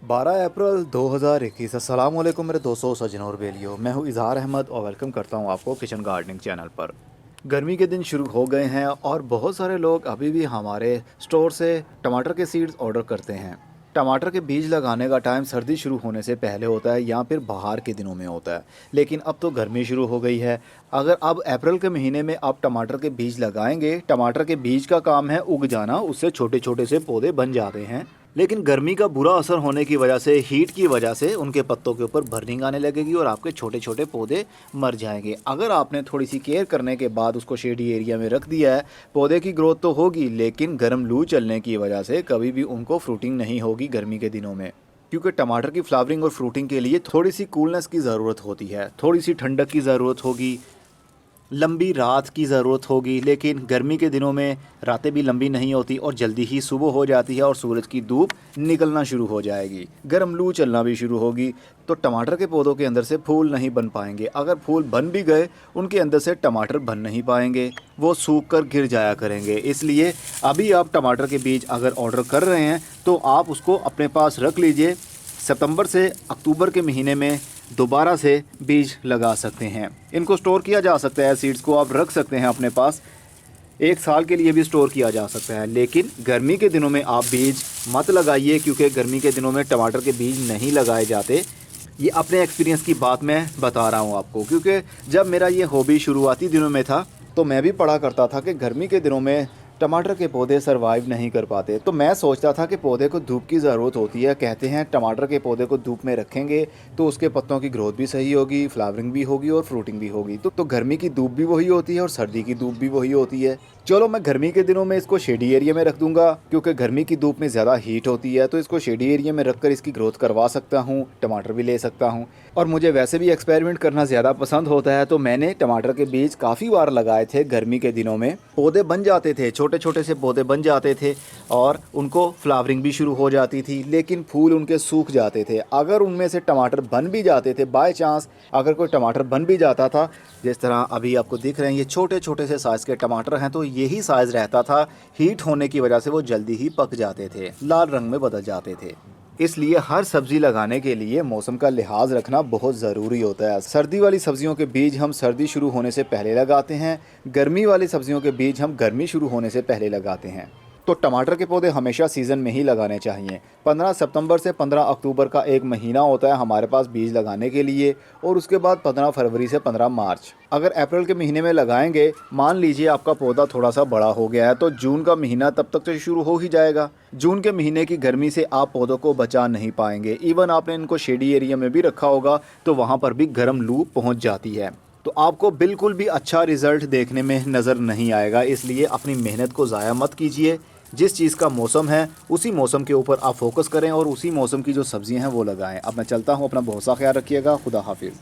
12 अप्रैल 2021। अस्सलाम वालेकुम मेरे दोस्तों, सज्जनों और बेलियो। मैं हूँ इजहार अहमद और वेलकम करता हूँ आपको किचन गार्डनिंग चैनल पर। गर्मी के दिन शुरू हो गए हैं और बहुत सारे लोग अभी भी हमारे स्टोर से टमाटर के सीड्स ऑर्डर करते हैं। टमाटर के बीज लगाने का टाइम सर्दी शुरू होने से पहले होता है या फिर बाहर के दिनों में होता है, लेकिन अब तो गर्मी शुरू हो गई है। अगर अब अप्रैल के महीने में आप टमाटर के बीज लगाएंगे, टमाटर के बीज का काम है उग जाना, उससे छोटे छोटे से पौधे बन जाते हैं। लेकिन गर्मी का बुरा असर होने की वजह से, हीट की वजह से उनके पत्तों के ऊपर बर्निंग आने लगेगी और आपके छोटे छोटे पौधे मर जाएंगे। अगर आपने थोड़ी सी केयर करने के बाद उसको शेडी एरिया में रख दिया है, पौधे की ग्रोथ तो होगी, लेकिन गर्म लू चलने की वजह से कभी भी उनको फ्रूटिंग नहीं होगी गर्मी के दिनों में। क्योंकि टमाटर की फ्लावरिंग और फ्रूटिंग के लिए थोड़ी सी कूलनेस की ज़रूरत होती है, थोड़ी सी ठंडक की ज़रूरत होगी, लंबी रात की ज़रूरत होगी। लेकिन गर्मी के दिनों में रातें भी लंबी नहीं होती और जल्दी ही सुबह हो जाती है और सूरज की धूप निकलना शुरू हो जाएगी, गर्म लू चलना भी शुरू होगी। तो टमाटर के पौधों के अंदर से फूल नहीं बन पाएंगे। अगर फूल बन भी गए, उनके अंदर से टमाटर बन नहीं पाएंगे, वो सूख कर गिर जाया करेंगे। इसलिए अभी आप टमाटर के बीज अगर ऑर्डर कर रहे हैं तो आप उसको अपने पास रख लीजिए। सितंबर से अक्टूबर के महीने में दोबारा से बीज लगा सकते हैं। इनको स्टोर किया जा सकता है, सीड्स को आप रख सकते हैं अपने पास, 1 साल के लिए भी स्टोर किया जा सकता है। लेकिन गर्मी के दिनों में आप बीज मत लगाइए, क्योंकि गर्मी के दिनों में टमाटर के बीज नहीं लगाए जाते। ये अपने एक्सपीरियंस की बात मैं बता रहा हूँ आपको, क्योंकि जब मेरा ये हॉबी शुरुआती दिनों में था तो मैं भी पढ़ा करता था कि गर्मी के दिनों में टमाटर के पौधे सरवाइव नहीं कर पाते। तो मैं सोचता था कि पौधे को धूप की ज़रूरत होती है। कहते हैं टमाटर के पौधे को धूप में रखेंगे तो उसके पत्तों की ग्रोथ भी सही होगी, फ्लावरिंग भी होगी और फ्रूटिंग भी होगी। तो गर्मी की धूप भी वही होती है और सर्दी की धूप भी वही होती है। चलो, मैं गर्मी के दिनों में इसको शेडी एरिया में रख दूंगा, क्योंकि गर्मी की धूप में ज़्यादा हीट होती है। तो इसको शेडी एरिया में रखकर इसकी ग्रोथ करवा सकता हूँ, टमाटर भी ले सकता हूँ। और मुझे वैसे भी एक्सपेरिमेंट करना ज़्यादा पसंद होता है, तो मैंने टमाटर के बीज काफ़ी बार लगाए थे। गर्मी के दिनों में पौधे बन जाते थे, छोटे छोटे से पौधे बन जाते थे और उनको फ्लावरिंग भी शुरू हो जाती थी, लेकिन फूल उनके सूख जाते थे। अगर उनमें से टमाटर बन भी जाते थे, बाय चांस अगर कोई टमाटर बन भी जाता था, जिस तरह अभी आपको दिख रहे हैं ये छोटे छोटे से साइज़ के टमाटर हैं, तो यही साइज़ रहता था। हीट होने की वजह से वो जल्दी ही पक जाते थे, लाल रंग में बदल जाते थे। इसलिए हर सब्ज़ी लगाने के लिए मौसम का लिहाज रखना बहुत ज़रूरी होता है। सर्दी वाली सब्जियों के बीज हम सर्दी शुरू होने से पहले लगाते हैं, गर्मी वाली सब्जियों के बीज हम गर्मी शुरू होने से पहले लगाते हैं। तो टमाटर के पौधे हमेशा सीज़न में ही लगाने चाहिए। 15 सितंबर से 15 अक्टूबर का एक महीना होता है हमारे पास बीज लगाने के लिए, और उसके बाद 15 फरवरी से 15 मार्च। अगर अप्रैल के महीने में लगाएंगे, मान लीजिए आपका पौधा थोड़ा सा बड़ा हो गया है, तो जून का महीना तब तक तो शुरू हो ही जाएगा। जून के महीने की गर्मी से आप पौधों को बचा नहीं पाएंगे। इवन आपने इनको शेडी एरिया में भी रखा होगा तो वहाँ पर भी गर्म लू पहुँच जाती है, तो आपको बिल्कुल भी अच्छा रिजल्ट देखने में नज़र नहीं आएगा। इसलिए अपनी मेहनत को ज़ाया मत कीजिए। जिस चीज़ का मौसम है उसी मौसम के ऊपर आप फोकस करें और उसी मौसम की जो सब्जियां हैं वो लगाएं। अब मैं चलता हूं, अपना बहुत सा ख्याल रखिएगा। खुदा हाफिज़।